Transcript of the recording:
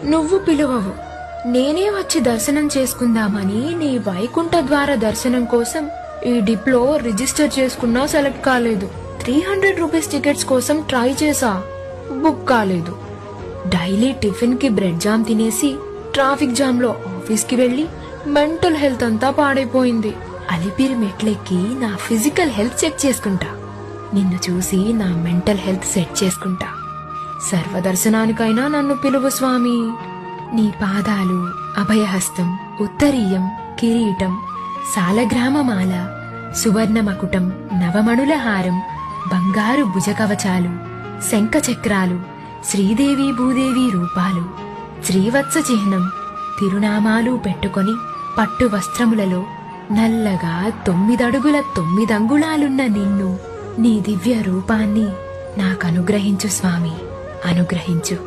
నువ్వు పిలువవు, నేనే వచ్చి దర్శనం చేసుకుందామని నీ వైకుంఠ ద్వార దర్శనం కోసం ఈ డిప్లో రిజిస్టర్ చేసుకున్నా సెలెక్ట్ కాలేదు. 300 రూపీస్ టికెట్స్ కోసం ట్రై చేసా, బుక్ కాలేదు. డైలీ టిఫిన్ కి బ్రెడ్ జామ్ తినేసి ట్రాఫిక్ జామ్ లో ఆఫీస్ కి వెళ్లి మెంటల్ హెల్త్ అంతా పాడైపోయింది. అలిపిరి మెట్లెక్కి నా ఫిజికల్ హెల్త్ చెక్ చేసుకుంటా, నిన్ను చూసి నా మెంటల్ హెల్త్ సెట్ చేసుకుంటా. సర్వదర్శనానికైనా నన్ను పిలువు స్వామి. నీ పాదాలు, అభయహస్తం, ఉత్తరీయం, కిరీటం, సాలగ్రామమాల, సువర్ణ మకుటం, నవమణుల హారం, బంగారు భుజకవచాలు, శంఖచక్రాలు, శ్రీదేవి భూదేవి రూపాలు, శ్రీవత్స చిహ్నం, తిరునామాలు పెట్టుకొని పట్టు వస్త్రములలో నల్లగా 9 అడుగుల 9 అంగుళాలున్న నిన్ను, నీ దివ్య రూపాన్ని నాకనుగ్రహించు స్వామి, అనుగ్రహించు.